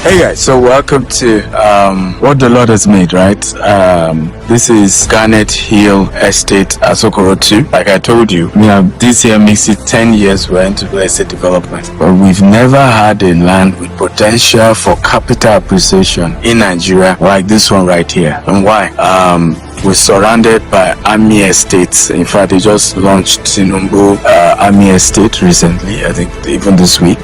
Hey guys, so welcome to What the Lord Has Made, right? This is Garnet Hill Estate, Asokoro 2. Like I told you, this year makes it 10 years we're into real estate development. But we've never had a land with potential for capital appreciation in Nigeria like this one right here. And why? We're surrounded by Army Estates. In fact, they just launched Sinumbu Army Estate recently, I think even this week.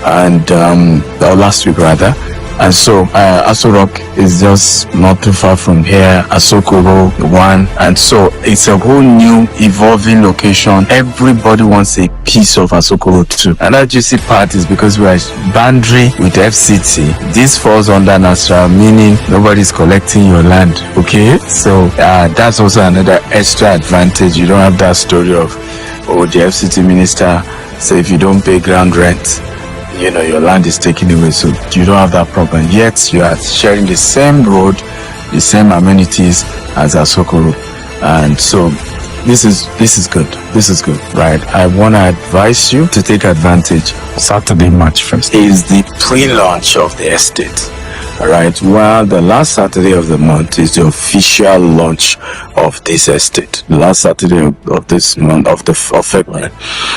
And or last week rather, and so Aso Rock is just not too far from here, Asokoro 1, and so it's a whole new evolving location. Everybody wants a piece of Asokoro 2, and that juicy part is because we are boundary with FCT. This falls under Nasra, meaning nobody's collecting your land. Okay, so that's also another extra advantage. You don't have that story of the FCT minister say if you don't pay ground rent, your land is taken away, so you don't have that problem. Yet you are sharing the same road, the same amenities as Asokoro, and so this is good. This is good, right? I want to advise you to take advantage. Saturday, March 1st is the pre-launch of the estate. Alright, well, the last Saturday of the month is the official launch of this estate. The last Saturday of this month, of February.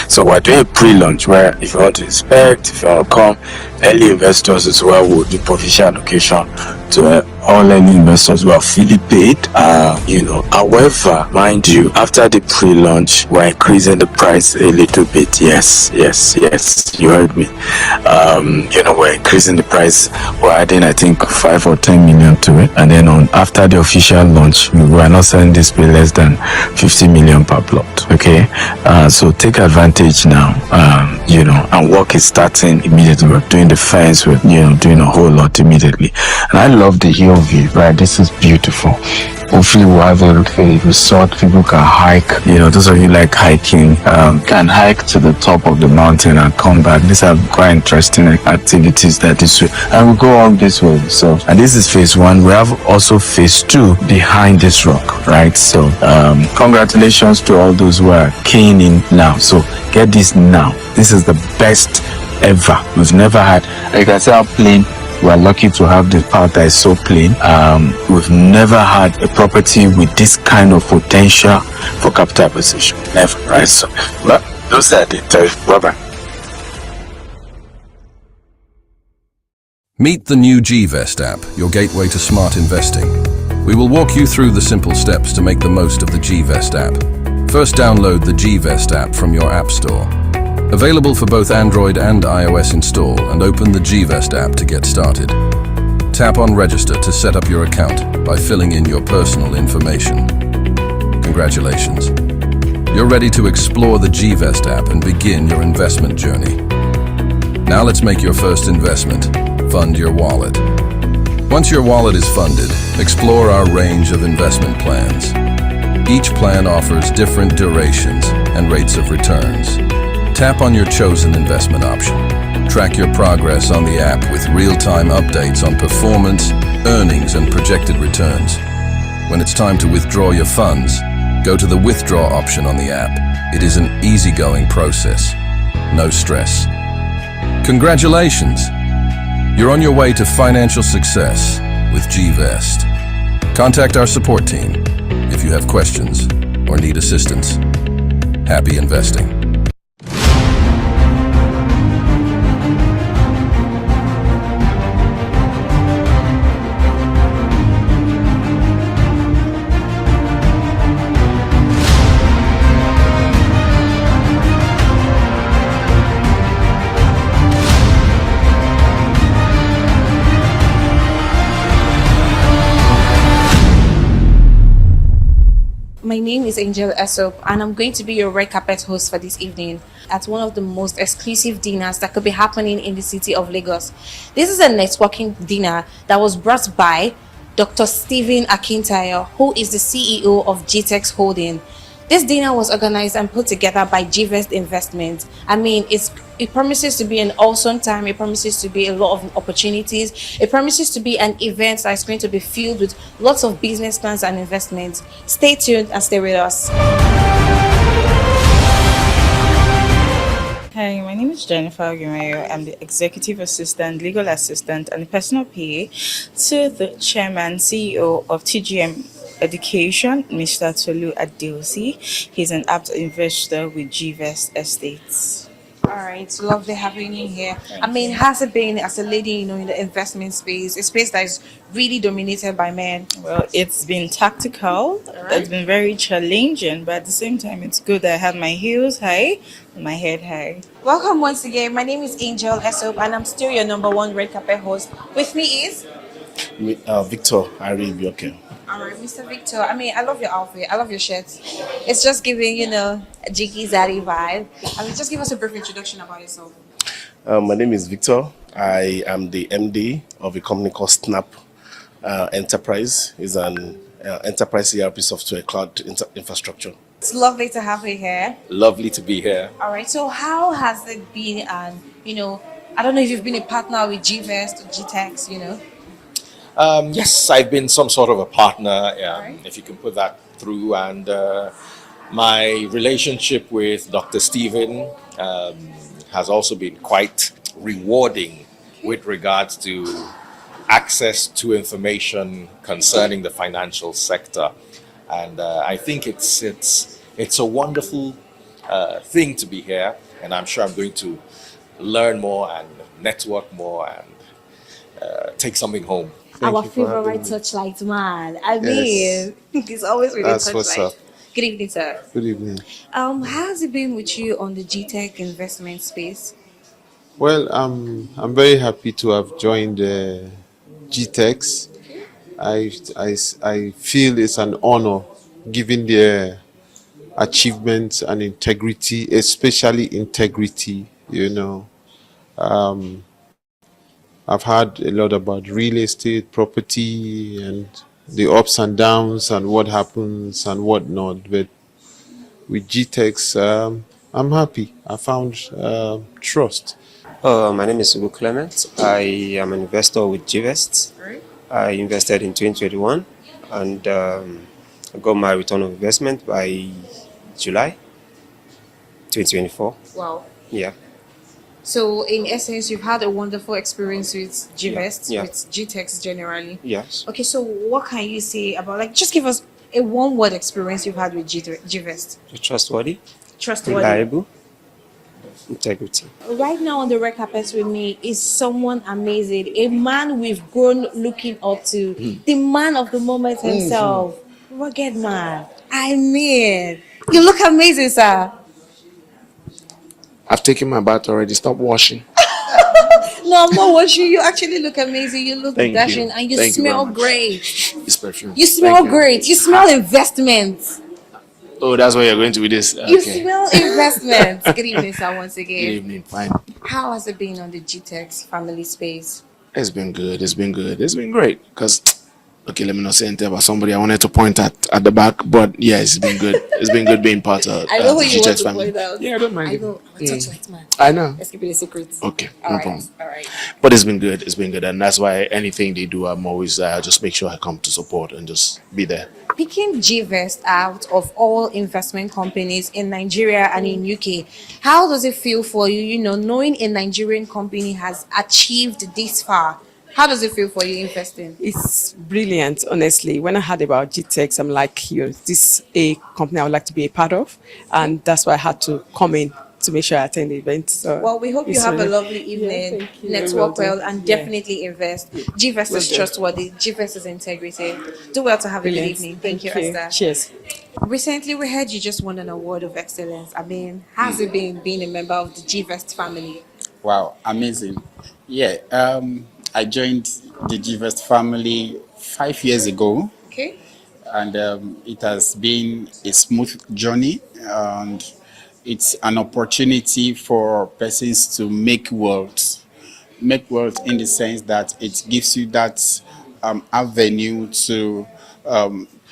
So we're doing a pre-launch where if you want to inspect, if you want to come, early investors as well will do provincial allocation to all early investors who are fully paid. However, mind you, after the pre-launch, we're increasing the price a little bit. Yes, you heard me. We're increasing the price. We're adding, I think, 5 or 10 million to it, and then after the official launch, we are not selling this for less than 50 million per plot. Okay, so take advantage now. And work is starting immediately. We're doing the fence, we're doing a whole lot immediately, and I love the hill view. Right, this is beautiful. Hopefully we'll have a resort. People can hike. Those of you like hiking can hike to the top of the mountain and come back. These are quite interesting activities that this way, and we'll go on this way. So, and this is phase 1. We have also phase 2 behind this rock, right? So congratulations to all those who are keen in now. So get this now. This is the best ever. We've never had, like I said, plain. We're lucky to have the part that is so plain. We've never had a property with this kind of potential for capital appreciation. Never, right? So, but those are the details. Bye-bye. Meet the new Gvest app, your gateway to smart investing. We will walk you through the simple steps to make the most of the Gvest app. First, download the Gvest app from your app store. Available for both Android and iOS install, and open the Gvest app to get started. Tap on Register to set up your account by filling in your personal information. Congratulations. You're ready to explore the Gvest app and begin your investment journey. Now let's make your first investment. Fund your wallet. Once your wallet is funded, explore our range of investment plans. Each plan offers different durations and rates of returns. Tap on your chosen investment option. Track your progress on the app with real-time updates on performance, earnings, and projected returns. When it's time to withdraw your funds, go to the withdraw option on the app. It is an easygoing process. No stress. Congratulations! You're on your way to financial success with Gvest. Contact our support team if you have questions or need assistance. Happy investing. My name is Angel Esop, and I'm going to be your red carpet host for this evening at one of the most exclusive dinners that could be happening in the city of Lagos. This is a networking dinner that was brought by Dr. Stephen Akintayo, who is the CEO of GTEX Holding. This dinner was organized and put together by Gvest Investment. I mean, it promises to be an awesome time. It promises to be a lot of opportunities. It promises to be an event that's going to be filled with lots of business plans and investments. Stay tuned and stay with us. Hi, Hi, my name is Jennifer Gumayo. I'm the Executive Assistant, Legal Assistant, and Personal PA to the Chairman, CEO of TGM Education, Mr. Tolu Adeosi. He's an apt investor with Gvest Estates. All right, it's lovely having you here. I Thank mean, you. has it been as a lady, in the investment space, a space that is really dominated by men? Well, it's been tactical. All It's right. been very challenging, but at the same time, it's good that I have my heels high and my head high. Welcome once again. My name is Angel Esop, and I'm still your number one red carpet host. With me is Victor Aribioke. all right, Mr. Victor. I mean, I love your outfit. I love your shirts. It's just giving, a jiggy zaddy vibe. I mean, just give us a brief introduction about yourself. My name is Victor. I am the MD of a company called Snap Enterprise. It's an enterprise ERP software cloud infrastructure. It's lovely to have you here. Lovely to be here. All right. So, how has it been? And I don't know if you've been a partner with Gvest or GTEx. Yes, I've been some sort of a partner, Right. if you can put that through. And my relationship with Dr. Stephen has also been quite rewarding with regards to access to information concerning the financial sector. And I think it's a wonderful thing to be here. And I'm sure I'm going to learn more and network more and take something home. Our favorite touchlight man. I mean, he's always with a That's what's touchlight. up. Good evening, sir. Good evening. How has it been with you on the GTech investment space? Well, I'm very happy to have joined GTEx. I feel it's an honor given their achievements and integrity, especially integrity. I've heard a lot about real estate, property, and the ups and downs and what happens and what not. But with GTEx, I'm happy. I found trust. My name is Ugo Clement. I am an investor with Gvest. I invested in 2021 and I got my return of investment by July 2024. Wow. Yeah. So, in essence, you've had a wonderful experience with Gvest, Yeah. with GTEx generally. Yes. Okay, so what can you say about, just give us a one word experience you've had with Gvest? Trustworthy, Trustworthy. reliable, integrity. Right now on the red carpet with me is someone amazing, a man we've grown looking up to, the man of the moment himself, rugged man. I mean, you look amazing, sir. I've taken my bath already. Stop washing. No, I'm not watching you. Actually look amazing. You look Thank you. dashing, and you Thank you very smell much. great. It's perfume. You smell Thank you. great. You smell investments. Oh, that's where you're going to with this. You Okay. smell investments. Good evening, sir. Once Good again, evening. Fine. how has it been on the GTEx family space? It's been good. It's been good. It's been great. Because, okay, let me not say anything about somebody I wanted to point at the back. But yeah, it's been good. It's been good being part of I know who the you want GTEx to family. point out. Yeah, I don't mind. I know. I'm a touchlight man. I know. Let's keep it a secret. Okay, All no right. problem. All right. But it's been good. It's been good. And that's why anything they do, I'm always just make sure I come to support and just be there. Picking Gvest out of all investment companies in Nigeria and in UK, how does it feel for you, knowing a Nigerian company has achieved this far? How does it feel for you investing? It's brilliant, honestly. When I heard about GTEx, I'm like, this a company I would like to be a part of, and that's why I had to come in to make sure I attend the event. So Well, we hope you it's have a really- lovely evening, thank you. network Well well, done. and Yeah. definitely invest. Gvest is Will do. trustworthy. Gvest is integrity. Do well to have a good Brilliant. evening. Thank you, Esther. Cheers. Recently, we heard you just won an award of excellence. I mean, how's it been being a member of the Gvest family? Wow, amazing. Yeah, I joined the Gvest family 5 years ago, Okay. and it has been a smooth journey, and it's an opportunity for persons to make wealth in the sense that it gives you that avenue to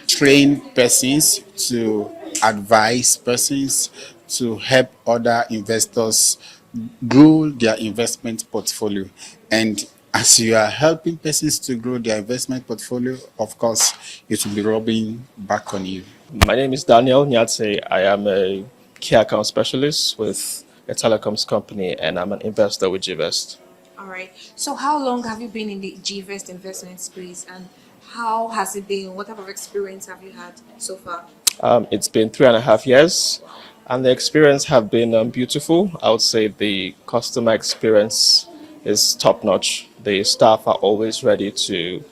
train persons, to advise persons, to help other investors grow their investment portfolio. And as you are helping persons to grow their investment portfolio, of course, it will be rubbing back on you. My name is Daniel Nyatse. I am a key account specialist with a telecoms company, and I'm an investor with Gvest. All right. So, how long have you been in the Gvest investment space, and how has it been? What type of experience have you had so far? It's been 3.5 years, and the experience have been beautiful. I would say the customer experience is top notch. The staff are always ready to,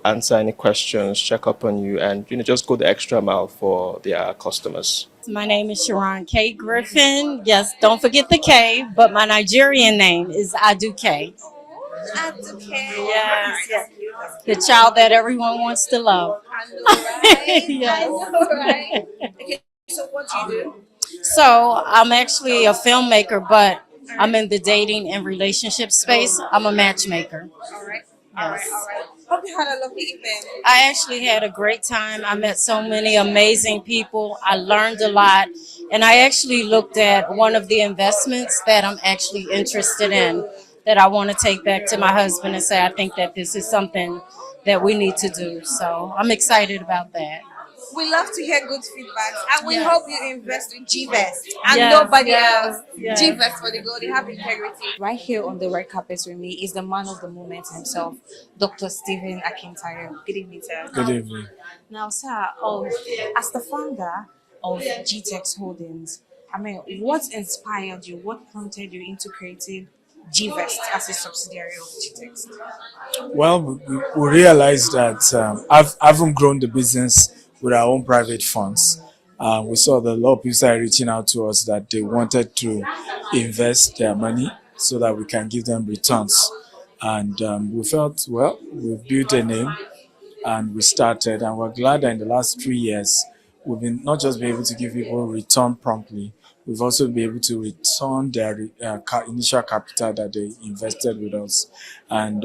answer any questions, check up on you, and just go the extra mile for their customers. My name is Sharon K. Griffin. Yes, don't forget the K, but my Nigerian name is Aduke. Yes, yes. The child that everyone wants to love. Yes. Okay. So, what do you do? So I'm actually a filmmaker, but I'm in the dating and relationship space. I'm a matchmaker. All right. Yes. Hope you had a lovely evening. I actually had a great time. I met so many amazing people. I learned a lot. And I actually looked at one of the investments that I'm actually interested in that I want to take back to my husband and say, I think that this is something that we need to do. So I'm excited about that. We love to hear good feedbacks, and we Yes. hope you invest in Gvest and Yes, nobody yes, else. yes. Gvest for the goal, they have integrity. Right here on the red carpet with me is the man of the moment himself, Dr. Stephen Akintayo. Good evening, sir. Good evening. Now, sir, as the founder of GTEX Holdings, I mean, what inspired you? What prompted you into creating Gvest as a subsidiary of GTEX? Well, we realized that having grown the business with our own private funds, we saw that a lot of people started reaching out to us that they wanted to invest their money so that we can give them returns. And we felt, well, we built a name and we started, and we're glad that in the last 3 years, we've been not just been able to give people return promptly, we've also been able to return their initial capital that they invested with us. And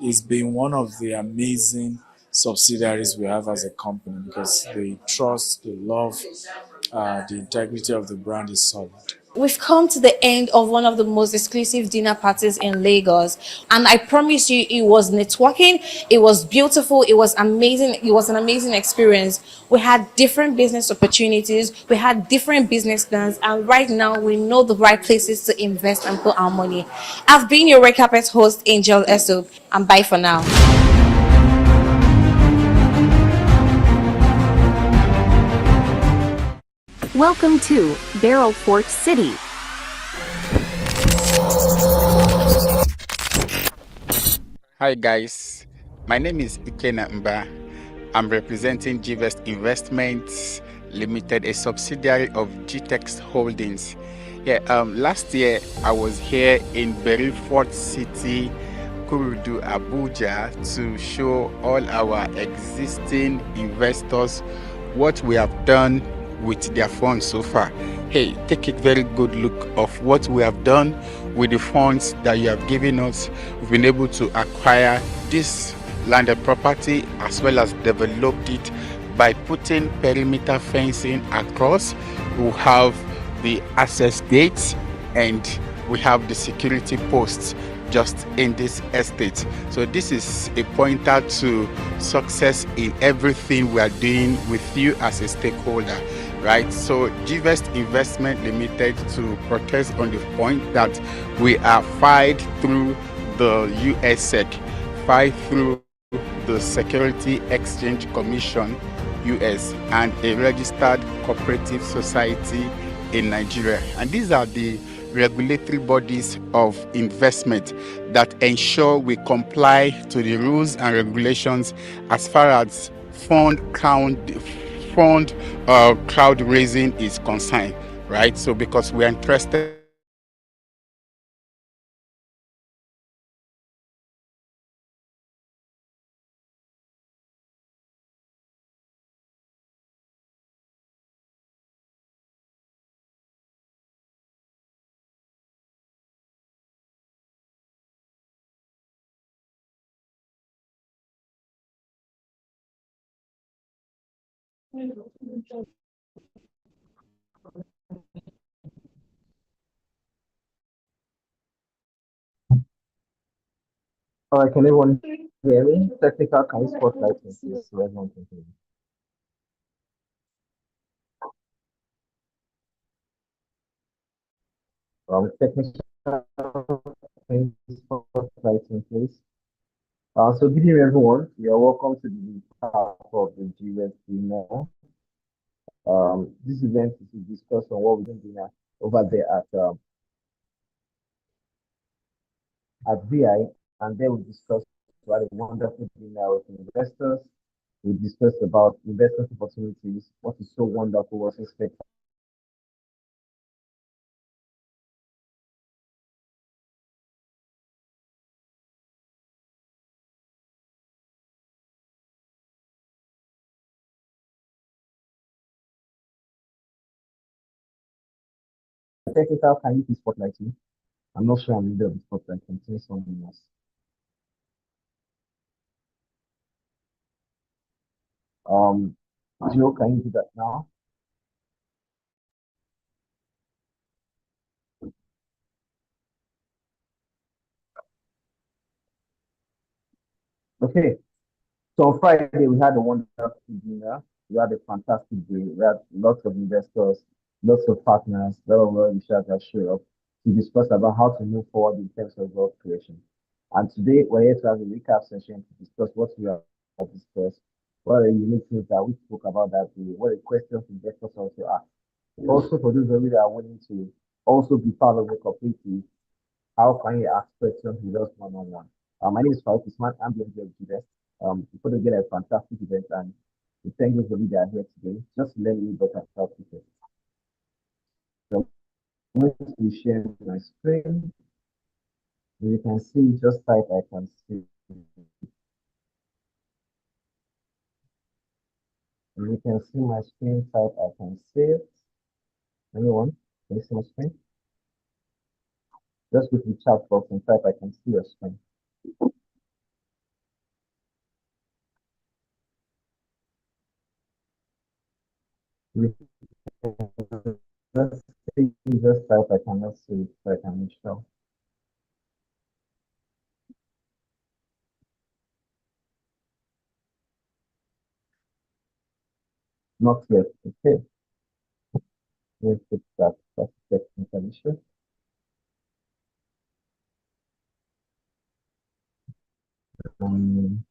it's been one of the amazing subsidiaries we have as a company because the trust, the love, the integrity of the brand is solid. We've come to the end of one of the most exclusive dinner parties in Lagos, and I promise you, it was networking, it was beautiful, it was amazing, it was an amazing experience. We had different business opportunities, we had different business plans, and right now we know the right places to invest and put our money. I've been your Red Carpet host, Angel Esop, and bye for now. Welcome to Barrel Fort City. Hi guys, my name is Ikena Mba. I'm representing Gvest Investments Limited, a subsidiary of GTEX Holdings. Last year I was here in Fort City, Kurudu, Abuja to show all our existing investors what we have done with their funds so far. Hey, take a very good look of what we have done with the funds that you have given us. We've been able to acquire this landed property as well as developed it by putting perimeter fencing across. We have the access gates and we have the security posts just in this estate. So this is a pointer to success in everything we are doing with you as a stakeholder, right? So Gvest Investment Limited, to protest on the point that we are filed through the USSEC, filed through the Security Exchange Commission, US, and a registered cooperative society in Nigeria. And these are the regulatory bodies of investment that ensure we comply to the rules and regulations as far as crowd raising is concerned, right? So because we are interested All right, can everyone hear me? Technical, can you spotlight me, please, so everyone can hear me? technical things in place. So good evening, everyone. You're welcome to the part of the Gvest dinner. This event is to discuss on what we're doing dinner over there at VI, and then we discuss about a wonderful dinner with investors. We discuss about investment opportunities, what is so wonderful, what's expected. Technical, can you please spotlight me? I'm not sure I'm in the spotlight. I'm saying something else. Um, Joe, can you do that now? Okay. So on Friday, we had a wonderful dinner. We had a fantastic day. We had lots of investors, lots of partners, very well research that showed up to discuss about how to move forward in terms of wealth creation. And today, we're here to have a recap session to discuss what we have discussed, what are the unique things that we spoke about that day, what are the questions investors also ask. Also, for those of you that are willing to also be part of the cooperative, how can you ask questions with us one on one? My name is Farouk Usman. I'm the MD of Gvest. We put together a fantastic event and we thank those of you that are here today. Just to let you better about it. So I'm going to be sharing my screen. You can see, just type I can see. You can see my screen, type I can see it. Anyone? Can you see my screen? Just with the chat box and type I can see your screen. Let's see, just type I cannot see it so I can make sure. Not yet. Okay. Let's fix that. That's a technical issue. Um,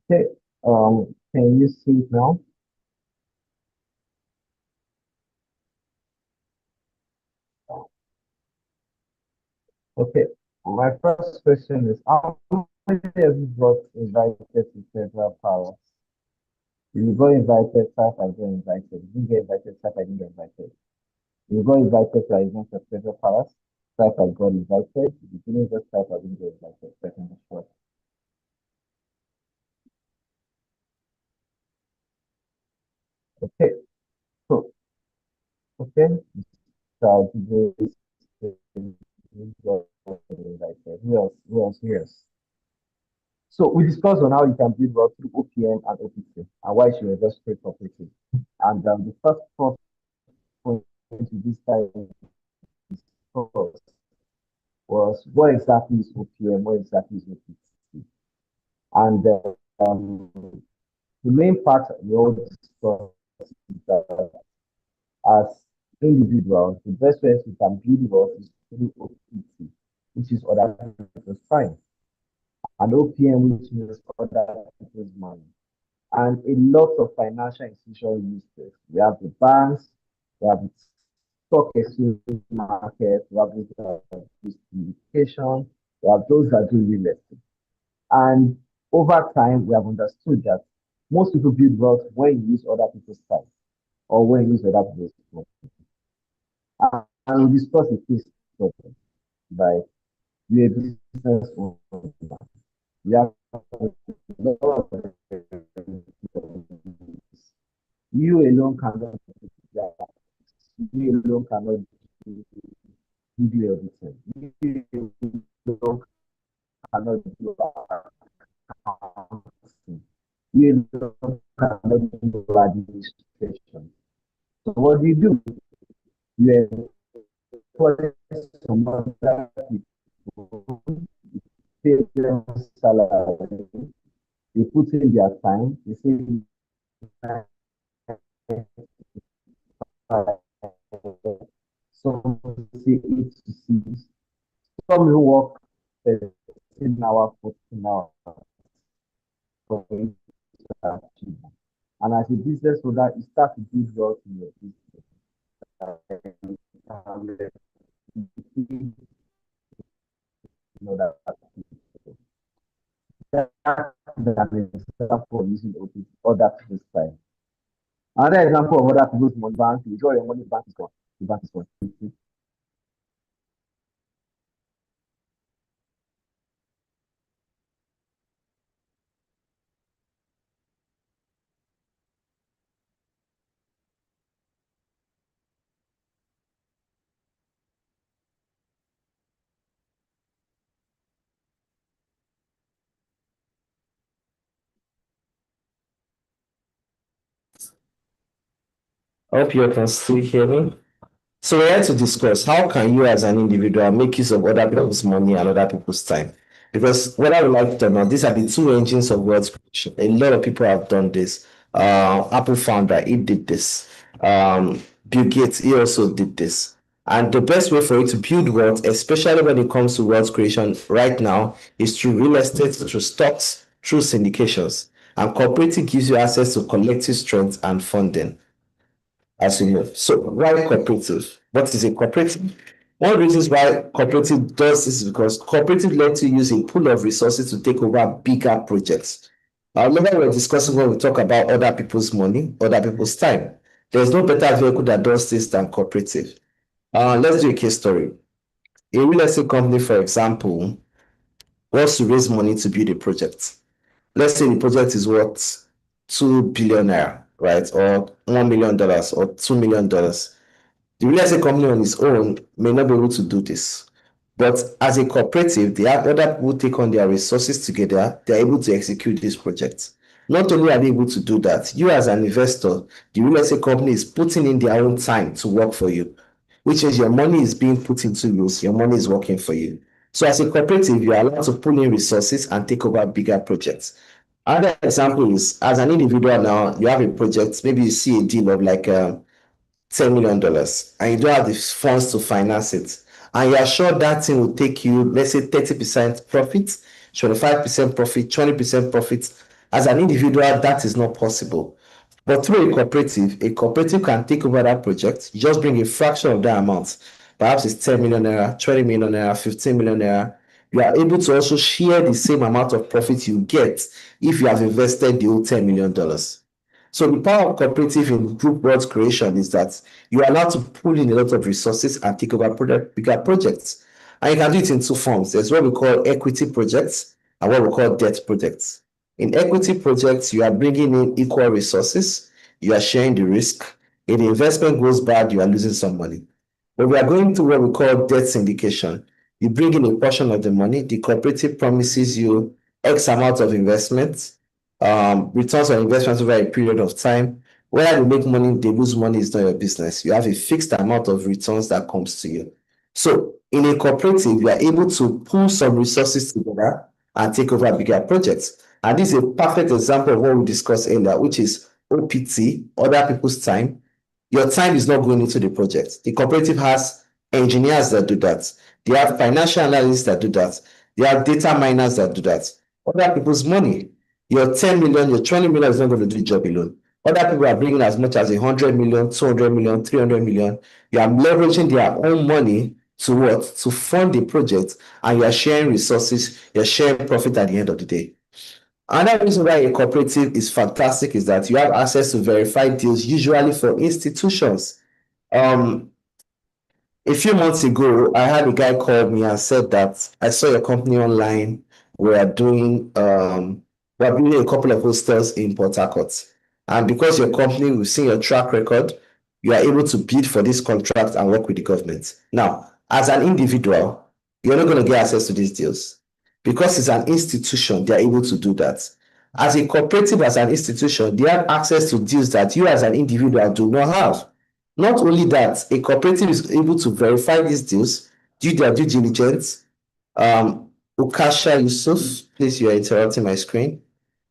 okay. Can you see it now? Okay. My first question is, how many of you got invited to federal powers? If you got invited, type I got invited. If you get invited, type I didn't get invited. If you got invited to an event of federal powers, type I got invited. If you didn't, just type I didn't get invited. Second is first. Okay. So, okay. So, today invited. Who else? Who else? So we discussed on how you can build wealth through OPM and OPT and why you should invest straight cooperative. And the first point to this time was what exactly is OPM, what exactly is OPT. And the main part we all discussed is that as individuals, the best way we can build wealth is through OPT, which is other people's time, and OPM, which means other people's money. And a lot of financial institutions use this. We have the banks, we have the stock exchange market, we have the education, we have those that do real estate. And over time, we have understood that most people build wealth when you use other people's time or when you use other people's money. And we discuss a case study by a business owner. We have a lot of you alone cannot do that. You alone cannot do everything. You alone cannot do accounting. You alone cannot do administration. So what do? You employ some other people, pay them salary, they put in their time, they say some say 8 to 6, some who work 13 hours, 14 hours for it to achieve. And as a business owner, you start to build wealth in your business. You know that's an example of using other people's time. Another example of other people's money bank, you draw your money, bank is gone. The bank is gone. I hope you can still hear me. So we're here to discuss how can you as an individual make use of other people's money and other people's time? Because whether we like it or not, these are the two engines of wealth creation. A lot of people have done this. Apple founder, he did this. Bill Gates, he also did this. And the best way for you to build wealth, especially when it comes to wealth creation right now, is through real estate, through stocks, through syndications. And cooperative gives you access to collective strength and funding, as you know. So why cooperative? What is a cooperative? One of the reasons why cooperative does this is because cooperative lets you use a pool of resources to take over bigger projects. I remember we were discussing when we talk about other people's money, other people's time. There's no better vehicle that does this than cooperative. Let's do a case story. A real estate company, for example, wants to raise money to build a project. Let's say the project is worth 2 billion naira, right? Or $1 million or $2 million. The real estate company on its own may not be able to do this. But as a cooperative, they have other people take on their resources together, they're able to execute this project. Not only are they able to do that, you as an investor, the real estate company is putting in their own time to work for you, which means your money is being put into use, your money is working for you. So as a cooperative, you are allowed to pull in resources and take over bigger projects. Another example is as an individual now, you have a project, maybe you see a deal of like $10 million and you don't have the funds to finance it, and you're sure that thing will take you, let's say, 30% profit, 25% profit, 20% profit. As an individual, that is not possible. But through a cooperative can take over that project. You just bring a fraction of that amount. Perhaps it's 10 million naira, 20 million naira, 15 million naira. You are able to also share the same amount of profit you get if you have invested the whole $10 million. So the power of cooperative in group wealth creation is that you are allowed to pull in a lot of resources and take over bigger projects. And you can do it in two forms. There's what we call equity projects and what we call debt projects. In equity projects, you are bringing in equal resources, you are sharing the risk. If the investment goes bad, you are losing some money. But we are going to what we call debt syndication. You bring in a portion of the money, the cooperative promises you X amount of investment, returns on investment over a period of time. Whether they make money, they lose money is not your business. You have a fixed amount of returns that comes to you. So in a cooperative, you are able to pull some resources together and take over bigger projects. And this is a perfect example of what we discussed earlier, which is OPT, other people's time. Your time is not going into the project. The cooperative has engineers that do that. They have financial analysts that do that. They have data miners that do that. Other people's money. Your 10 million, your 20 million is not going to do the job alone. Other people are bringing as much as 100 million, 200 million, 300 million. You are leveraging their own money to what? To fund the project, and you are sharing resources, you're sharing profit at the end of the day. Another reason why a cooperative is fantastic is that you have access to verified deals, usually for institutions. A few months ago, I had a guy call me and said that I saw your company online. We're building a couple of hostels in Port Harcourt. And because your company, we've seen your track record, you are able to bid for this contract and work with the government. Now, as an individual, you're not going to get access to these deals. Because it's an institution, they're able to do that. As a cooperative, as an institution, they have access to deals that you as an individual do not have. Not only that, a cooperative is able to verify these deals, do their due diligence. Ukasha Yusuf, please, you are interrupting my screen.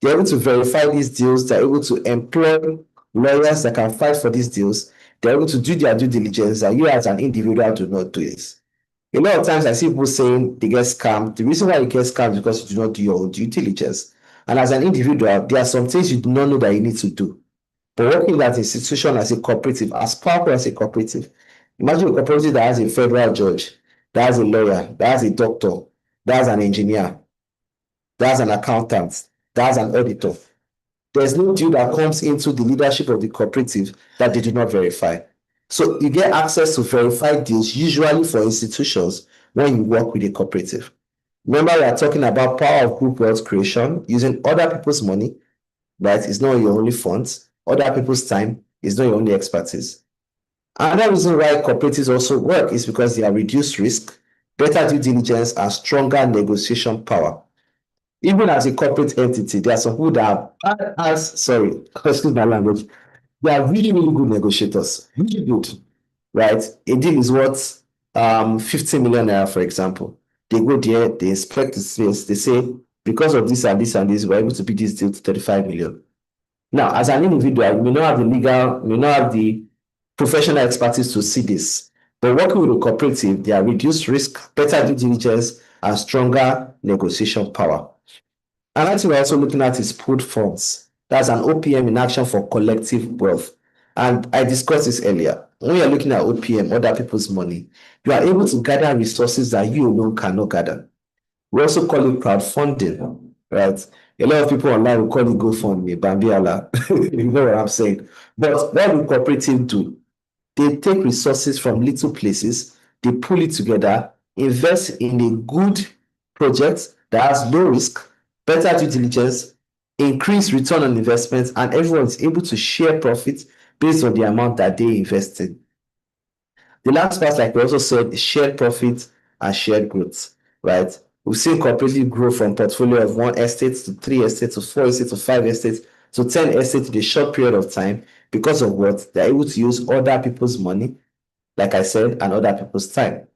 They're able to verify these deals. They're able to employ lawyers that can fight for these deals. They're able to do their due diligence that you as an individual do not do it. A lot of times I see people saying they get scammed. The reason why you get scammed is because you do not do your own due diligence. And as an individual, there are some things you do not know that you need to do. But working at an institution as a cooperative, as powerful as a cooperative, imagine a cooperative that has a federal judge, that has a lawyer, that has a doctor, that has an engineer, that has an accountant, that has an auditor. There's no deal that comes into the leadership of the cooperative that they do not verify. So you get access to verified deals, usually for institutions, when you work with a cooperative. Remember, we are talking about power of group wealth creation using other people's money, right? It's not your only funds. Other people's time is not your only expertise. Another reason why cooperatives also work is because they are reduced risk, better due diligence, and stronger negotiation power. Even as a corporate entity, there are some people that are excuse my language, they are really, really good negotiators, really good, right? A deal is worth 50 million naira, for example. They go there, they inspect the space, they say, because of this and this and this, we're able to beat this deal to 35 million. Now, as an individual, you may not have the legal, you may not have the professional expertise to see this. But working with a cooperative, there are reduced risk, better due diligence, and stronger negotiation power. Another thing we're also looking at is pooled funds. That's an OPM in action for collective wealth. And I discussed this earlier. When you're looking at OPM, other people's money, you are able to gather resources that you alone cannot gather. We also call it crowdfunding, right? A lot of people online will call it GoFundMe, Bambiala. You know what I'm saying? But what will cooperative do? They take resources from little places, they pull it together, invest in a good project that has low risk, better due diligence, increase return on investment, and everyone is able to share profits based on the amount that they invested. The last part, like we also said, is shared profit and shared growth, right? We've seen cooperative grow from portfolio of 1 estate to 3 estates to 4 estates to 5 estates to 10 estates in a short period of time because of what? They're able to use other people's money, like I said, and other people's time.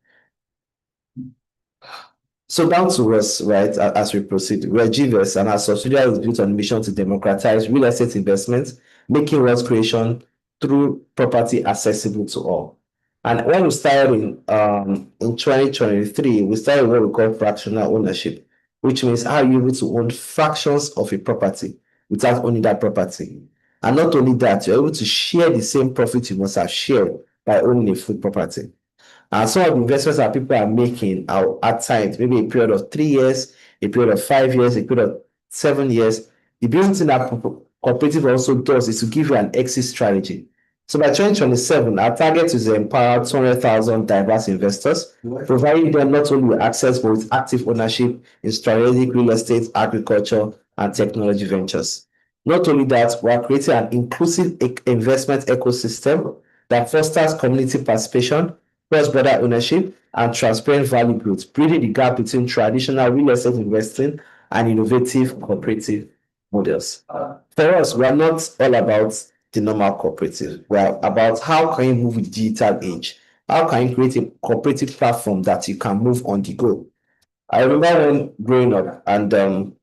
So down to us, right, as we proceed, we're Gvest, and our subsidiary is built on a mission to democratize real estate investments, making wealth creation through property accessible to all. And when we started in 2023, we started what we call fractional ownership, which means how you're able to own fractions of a property without owning that property. And not only that, you're able to share the same profit you must have shared by owning a full property. And some of the investments that people are making are at times, maybe a period of 3 years, a period of 5 years, a period of 7 years. The business that cooperative also does is to give you an exit strategy. So by 2027, our target is to empower 200,000 diverse investors, providing them not only with access but with active ownership in strategic real estate, agriculture, and technology ventures. Not only that, we are creating an inclusive investment ecosystem that fosters community participation, cross-border ownership, and transparent value growth, bridging the gap between traditional real estate investing and innovative cooperative models. For us, we are not all about the normal cooperative. We are about how can you move with digital age? How can you create a cooperative platform that you can move on the go? I remember when growing up, and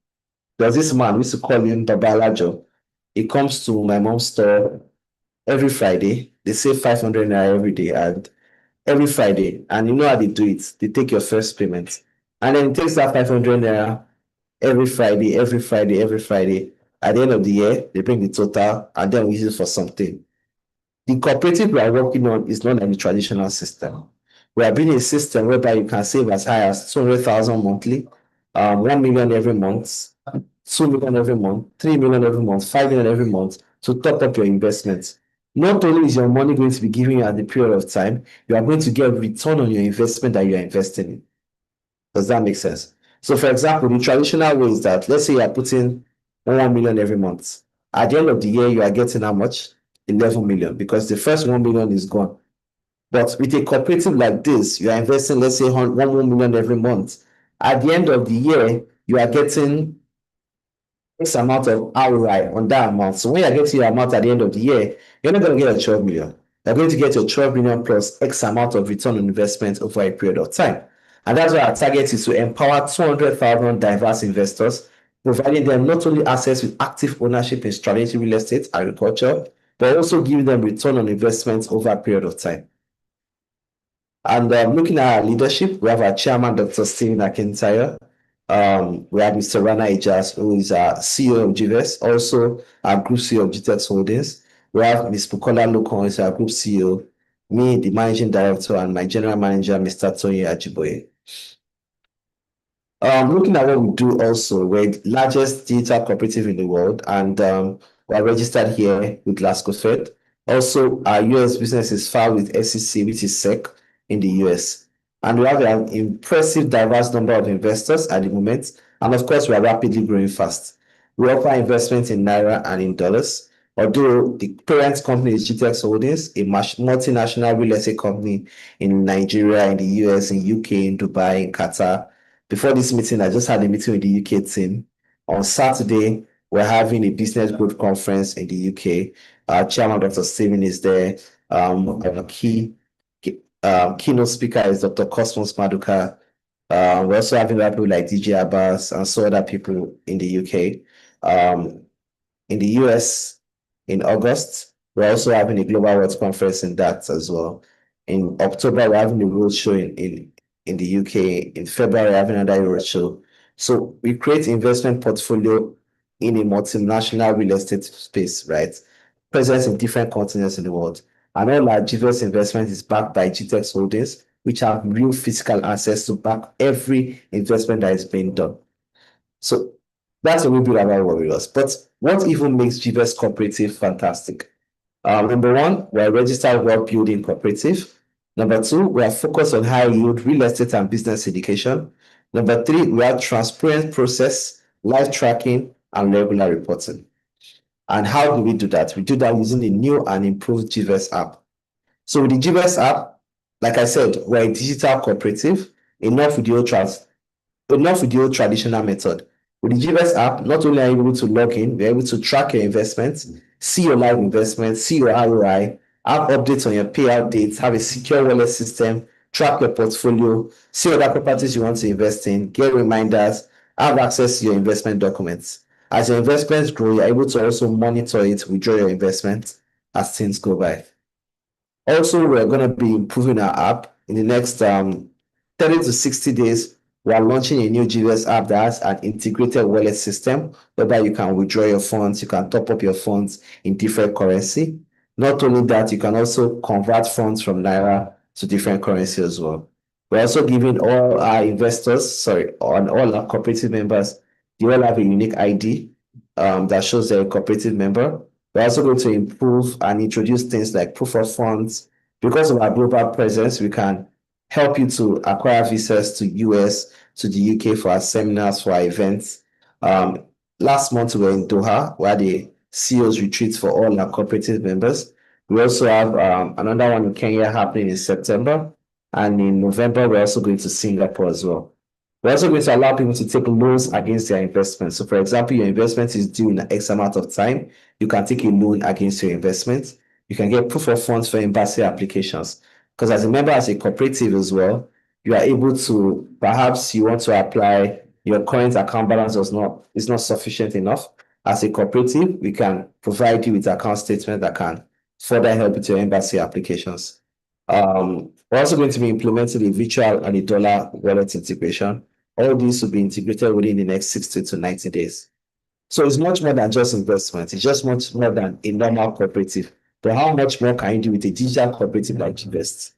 there's this man, we used to call him Babalajo. He comes to my mom's store every Friday. They save 500 naira every day, and every Friday, and you know how they do it. They take your first payment, and then it takes that 500 naira every Friday, every Friday, every Friday. At the end of the year, they bring the total, and then we use it for something. The cooperative we are working on is not like the traditional system. We are building a system whereby you can save as high as 200,000 monthly, 1 million every month, 2 million every month, 3 million every month, 5 million every month to top up your investments. Not only is your money going to be given you at the period of time, you are going to get return on your investment that you are investing in. Does that make sense? So, for example, the traditional way is that, let's say you are putting 1 million every month. At the end of the year, you are getting how much? 11 million, because the first 1 million is gone. But with a cooperative like this, you are investing, let's say, 1 million every month. At the end of the year, you are getting X amount of ROI on that amount. So when you're getting your amount at the end of the year, you're not going to get a 12 million. you're going to get your 12 million plus X amount of return on investment over a period of time. And that's why our target is to empower 200,000 diverse investors, providing them not only access with active ownership in strategic real estate, agriculture, but also giving them return on investment over a period of time. And looking at our leadership, we have our chairman, Dr. Stephen Akintayo. We have Mr. Rana Ijas, who is our CEO of Gvest, also our group CEO of GTEX Holdings. We have Ms. Bukola Lokon, who is our group CEO, me, the managing director, and my general manager, Mr. Tony Ajiboye. Looking at what we do also, we're the largest digital cooperative in the world, and we're registered here with Glasgow Fed. Also, our US business is filed with SEC, which is SEC in the US. And we have an impressive diverse number of investors at the moment. And of course, we are rapidly growing fast. We offer investments in Naira and in dollars. Although the parent company is GTEX Holdings, a multinational real estate company in Nigeria, in the US, in UK, in Dubai, in Qatar. Before this meeting, I just had a meeting with the UK team. On Saturday, we're having a business growth conference in the UK. Our chairman, Dr. Stephen, is there. Our keynote speaker is Dr. Cosmos Maduka. We're also having people like DJ Abbas and so other people in the UK. In the US, in August, we're also having a Global World Conference in that as well. In October, we're having a roadshow in the UK. In February, we're having another roadshow. So we create investment portfolio in a multinational real estate space, right? Presence in different continents in the world. And all our Gvest investment is backed by GTEX Holdings, which have real physical access to back every investment that is being done. So that's a little bit about what we was. But what even makes Gvest Cooperative fantastic? Number one, we're a registered wealth building cooperative. Number two, we are focused on high yield real estate and business education. Number three, we have transparent process, live tracking, and regular reporting. And how do we do that? We do that using the new and improved Gvest app. So with the Gvest app, like I said, we're a digital cooperative, enough with the old traditional method. With the Gvest app, not only are you able to log in, we're able to track your investments, see your live investments, see your ROI, have updates on your payout dates, have a secure wallet system, track your portfolio, see other properties you want to invest in, get reminders, have access to your investment documents. As your investments grow, you're able to also monitor it, withdraw your investments as things go by. Also, we're going to be improving our app in the next 30 to 60 days. We are launching a new Gvest app that has an integrated wallet system whereby you can withdraw your funds, you can top up your funds in different currency. Not only that, you can also convert funds from Naira to different currency as well. We're also giving all our investors, and all our cooperative members, they all have a unique ID that shows they're a cooperative member. We're also going to improve and introduce things like proof of funds. Because of our global presence, we can help you to acquire visas to US, to the UK for our seminars, for our events. Last month, we were in Doha, where the CEO's retreat for all our cooperative members. We also have another one in Kenya happening in September. And in November, we're also going to Singapore as well. We're also going to allow people to take loans against their investments. So, for example, your investment is due in X amount of time. You can take a loan against your investment. You can get proof of funds for embassy applications. Because as a member, as a cooperative as well, you are able to, perhaps you want to apply, your current account balance is not sufficient enough. As a cooperative, we can provide you with account statement that can further help with your embassy applications. We're also going to be implementing the virtual and the dollar wallet integration. All these will be integrated within the next 60 to 90 days. So it's much more than just investment. It's just much more than a normal cooperative. But how much more can you do with a digital cooperative like Gvest?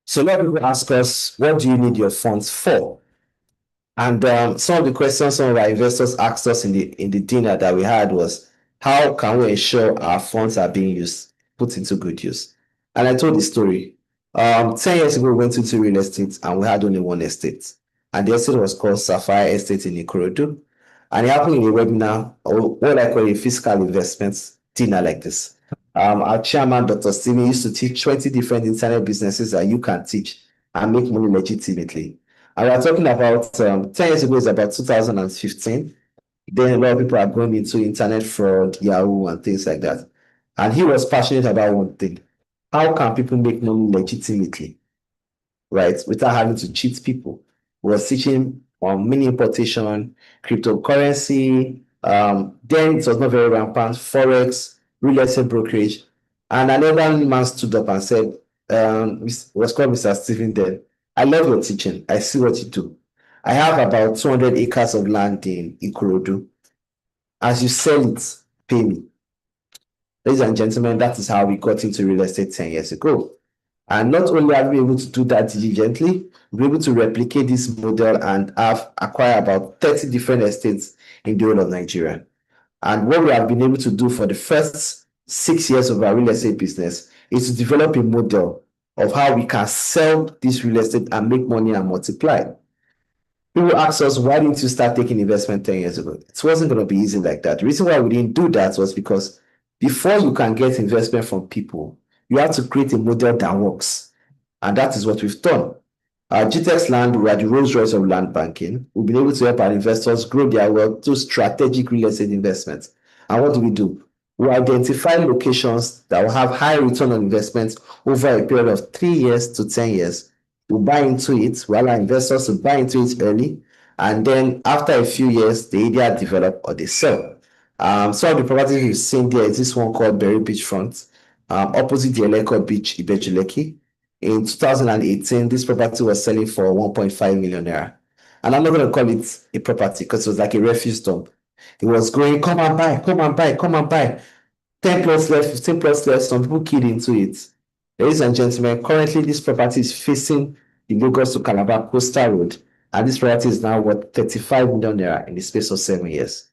So a lot of people ask us, what do you need your funds for? And some of the questions some of our investors asked us in the dinner that we had was, how can we ensure our funds are being used, put into good use? And I told the story. 10 years ago, we went into real estate and we had only one estate. And the estate was called Sapphire Estate in Ikorodu. And it happened in a webinar, or what I call a fiscal investments dinner like this. Our chairman, Dr. Stephen, used to teach 20 different internet businesses that you can teach and make money legitimately. And we're talking about 10 years ago, is about 2015. Then a lot of people are going into internet fraud, Yahoo, and things like that. And he was passionate about one thing. how can people make money legitimately, right, without having to cheat people. We was teaching on mini importation, cryptocurrency. Then it was not very rampant, forex, real estate brokerage. And another man stood up and said, was called Mr. Stephen then, I love your teaching. I see what you do. I have about 200 acres of land in Ikorodu. As you sell it, pay me. Ladies and gentlemen, that is how we got into real estate 10 years ago. And not only are we able to do that diligently, we're able to replicate this model and have acquired about 30 different estates in the whole of Nigeria. And what we have been able to do for the first 6 years of our real estate business is to develop a model of how we can sell this real estate and make money and multiply. People ask us, why didn't you start taking investment 10 years ago? It wasn't going to be easy like that. The reason why we didn't do that was because before you can get investment from people, you have to create a model that works. And that is what we've done. GTEx Land, we are the Rolls Royce of land banking. We've been able to help our investors grow their wealth through strategic real estate investments. And what do? We identify locations that will have high return on investment over a period of 3 years to 10 years. We buy into it, we allow investors to buy into it early, and then after a few years, they either develop or they sell. Some of the properties you've seen there is this one called Berry Beachfront, opposite the Eleko Beach, Ibejuleki. In 2018, this property was selling for 1.5 million naira. And I'm not going to call it a property because it was like a refuse dump. It was going, come and buy, come and buy, come and buy. 10 plus left, 15 plus left, some people keyed into it. Ladies and gentlemen, currently this property is facing the Lagos to Calabar Coastal Road, and this property is now worth 35 million naira in the space of 7 years.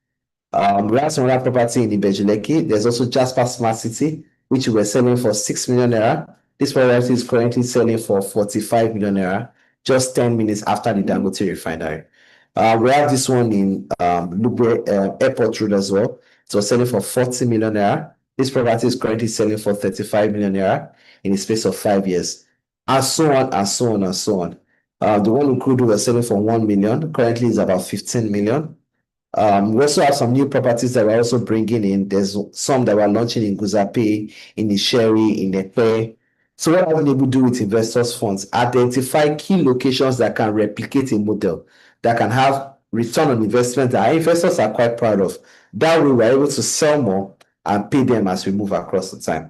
We have some other property in Ibejuleki. There's also Jasper Smart City, which we were selling for 6 million naira. This property is currently selling for 45 million naira, just 10 minutes after the Dangote refinery. We have this one in Lugbe Airport Road as well. It was selling for 40 million naira. This property is currently selling for 35 million naira in the space of 5 years, and so on and so on and so on. The one in Kudu was selling for 1 million, currently is about 15 million. We also have some new properties that we're also bringing in. There's some that we're launching in Guzape, in Isheri, in Epe. So what are we able to do with investors' funds? Identify key locations that can replicate a model, that can have return on investment that our investors are quite proud of. That way, we're able to sell more and pay them as we move across the time.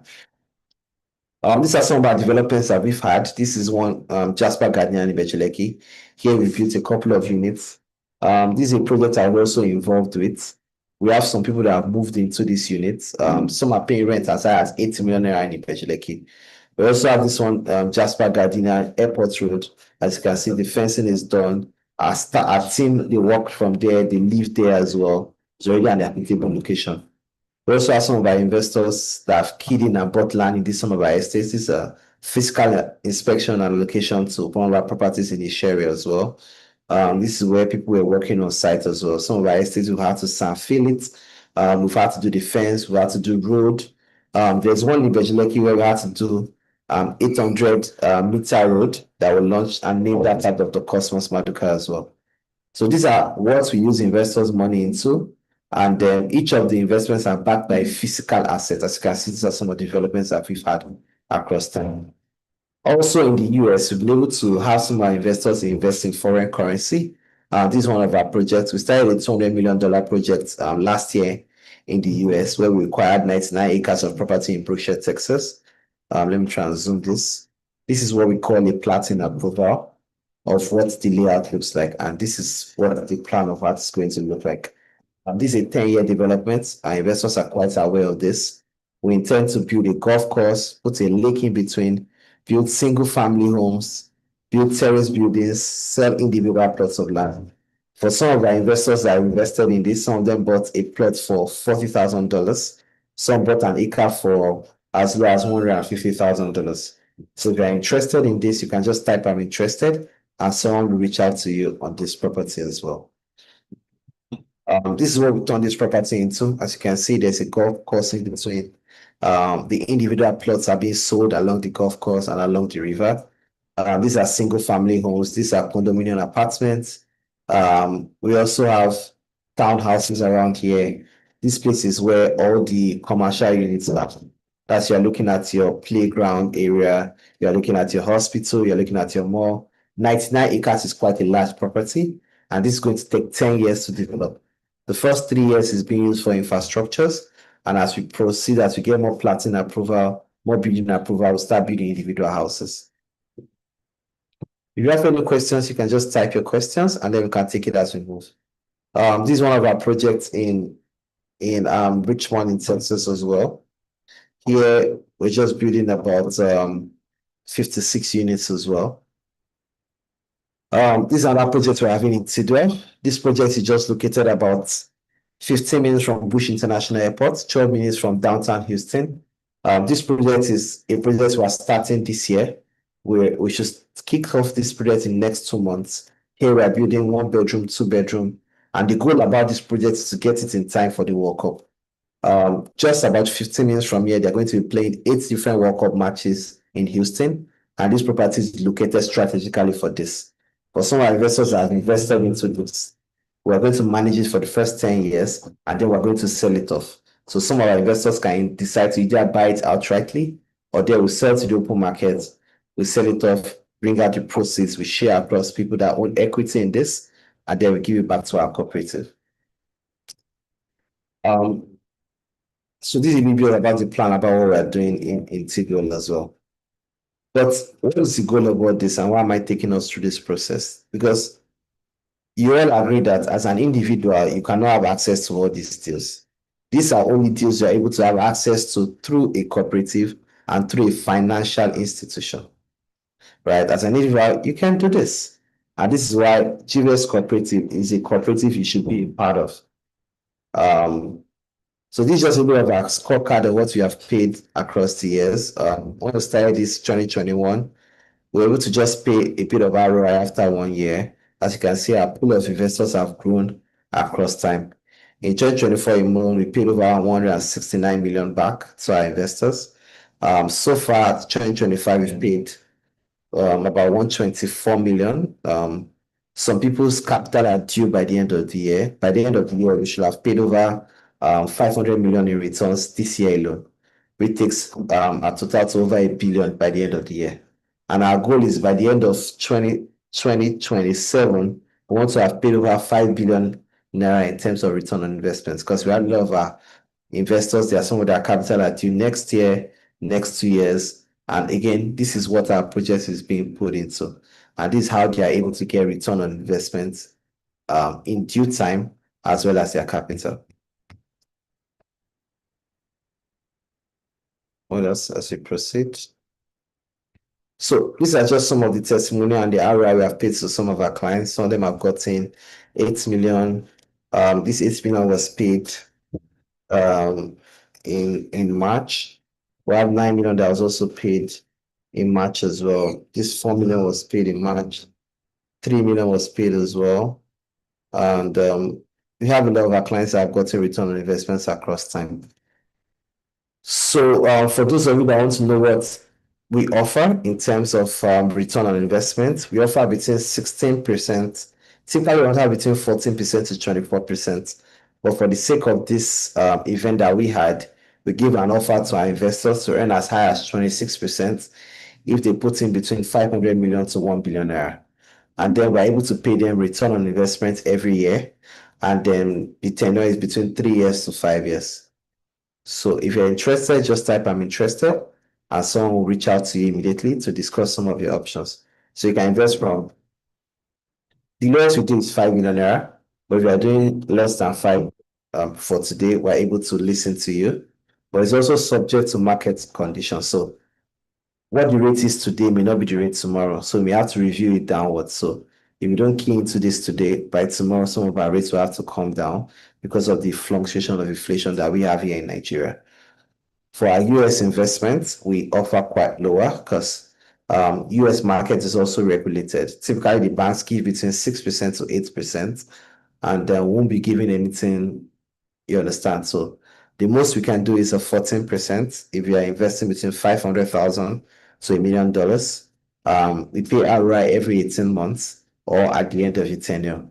These are some of our developments that we've had. This is one, Jasper Gardner in Ibejuleki. Here we built a couple of units. This is a project I'm also involved with. We have some people that have moved into these units. Some are paying rent as high as 80 million naira in Ibejuleki. We also have this one, Jasper Gardiner Airport Road. As you can see, the fencing is done. Our team, they work from there, they live there as well. It's already an applicable location. We also have some of our investors that have keyed in and bought land in this some of our estates. This is a fiscal inspection and allocation to one of our properties in this area as well. This is where people were working on site as well. Some of our estates we had to sand fill it. We've had to do the fence, we had to do road. There's one in Bejuleki where we had to do 800 meter road that will launch and name that type of the Cosmos Maduka as well. So these are what we use investors' money into. And then each of the investments are backed by physical assets. As you can see, these are some of the developments that we've had across time. Also in the US, we've been able to have some of our investors invest in foreign currency. This is one of our projects. We started a $200 million project last year in the US, where we acquired 99 acres of property in Brookshire, Texas. Let me try and zoom this. This is what we call a platinum approval of what the layout looks like. And this is what the plan of what it's going to look like. This is a 10-year development. Our investors are quite aware of this. We intend to build a golf course, put a lake in between, build single-family homes, build terrace buildings, sell individual plots of land. For some of our investors that invested in this, some of them bought a plot for $40,000. Some bought an acre for as low as $150,000. So if you're interested in this, you can just type I'm interested, and someone will reach out to you on this property as well. This is what we turned this property into. As you can see, there's a golf course in between. The individual plots are being sold along the golf course and along the river. These are single family homes. These are condominium apartments. We also have townhouses around here. This place is where all the commercial units are. That's you're looking at your playground area, you're looking at your hospital, you're looking at your mall. 99 acres is quite a large property, and this is going to take 10 years to develop. The first 3 years is being used for infrastructures, and as we proceed, as we get more platinum approval, more building approval, we'll start building individual houses. If you have any questions, you can just type your questions, and then we can take it as we move. This is one of our projects in Richmond in Texas as well. Here, we're just building about 56 units as well. This is another project we're having in Tidwell. This project is just located about 15 minutes from Bush International Airport, 12 minutes from downtown Houston. This project is a project we're starting this year. We should kick off this project in the next 2 months. Here we're building 1 bedroom, 2 bedroom, and the goal about this project is to get it in time for the World Cup. Just about 15 minutes from here, they're going to be playing 8 different World Cup matches in Houston, and this property is located strategically for this. For some of our investors that have invested into this, we're going to manage it for the first 10 years, and then we're going to sell it off. So some of our investors can decide to either buy it outrightly, or they will sell to the open market, we sell it off, bring out the proceeds, we share across people that own equity in this, and then we give it back to our cooperative. So this is a little bit about the plan about what we're doing in Tigol as well. But what is the goal about this, and why am I taking us through this process? Because you all agree that as an individual, you cannot have access to all these deals. These are only deals you're able to have access to through a cooperative and through a financial institution. Right? As an individual, you can do this. And this is why Gvest Cooperative is a cooperative you should be a part of. So this is just a bit of a scorecard of what we have paid across the years. When we started this 2021, we were able to just pay a bit of ROI after 1 year. As you can see, our pool of investors have grown across time. In 2024 alone, we paid over 169 million back to our investors. So far, 2025, we've paid about 124 million. Some people's capital are due by the end of the year. By the end of the year, we should have paid over 500 million in returns this year alone, which takes a total to over 1 billion by the end of the year. And our goal is by the end of 2027, we want to have paid over 5 billion naira in terms of return on investments, because we have a lot of our investors, there are some of their capital are due next year, next 2 years. And again, this is what our project is being put into. And this is how they are able to get return on investments in due time, as well as their capital. What else as we proceed? So these are just some of the testimonial and the ROI we have paid to some of our clients. Some of them have gotten 8 million. This 8 million was paid in March. We have 9 million that was also paid in March as well. This 4 million was paid in March. 3 million was paid as well. And we have a lot of our clients that have gotten return on investments across time. So for those of you that want to know what we offer in terms of return on investment, we offer between 16%, typically we offer between 14% to 24%. But for the sake of this event that we had, we give an offer to our investors to earn as high as 26% if they put in between 500 million to 1 billion naira. And then we're able to pay them return on investment every year. And then the tenure is between 3 years to 5 years. So if you're interested, just type I'm interested, and someone will reach out to you immediately to discuss some of your options. So you can invest from, the lowest we do is 5 million naira, but if you're doing less than 5 for today, we're able to listen to you. But it's also subject to market conditions. So what the rate is today may not be the rate tomorrow. So we have to review it downwards. So if you don't key into this today, by tomorrow, some of our rates will have to come down because of the fluctuation of inflation that we have here in Nigeria. For our US investments, we offer quite lower because US market is also regulated. Typically, the banks give between 6% to 8%, and won't be giving anything, you understand? So the most we can do is a 14% if you are investing between 500,000 to $1 million. We pay ROI every 18 months or at the end of your tenure.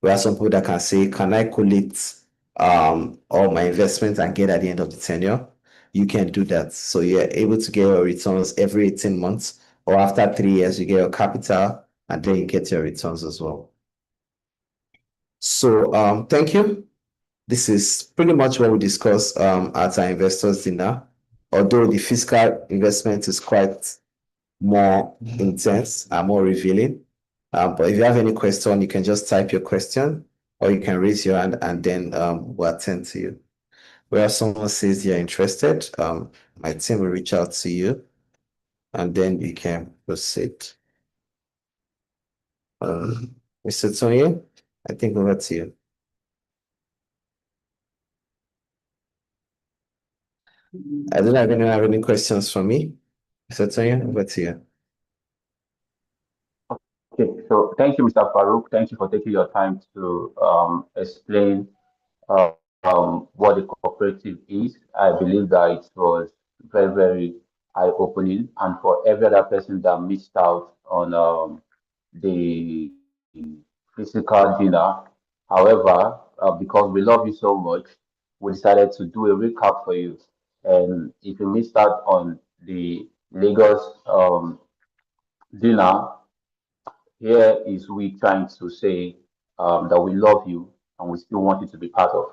We have some people that can say, can I collect all my investments and get at the end of the tenure? you can do that. So you're able to get your returns every 18 months, or after 3 years, you get your capital and then you get your returns as well. So thank you. This is pretty much what we discussed at our investors dinner. Although the physical investment is quite more intense and more revealing. But if you have any question, you can just type your question or you can raise your hand and then we'll attend to you. Where someone says you're interested, my team will reach out to you and then you can proceed. Mr. Tony, I think over to you. I don't know if anyone have any questions for me. Mr. Tony, over to you. Okay, so thank you, Mr. Farouk. Thank you for taking your time to explain what the cooperative is. I believe that it was very, very eye-opening, and for every other person that missed out on the physical dinner. However, because we love you so much, we decided to do a recap for you. And if you missed out on the Lagos dinner, here is we trying to say that we love you and we still want you to be part of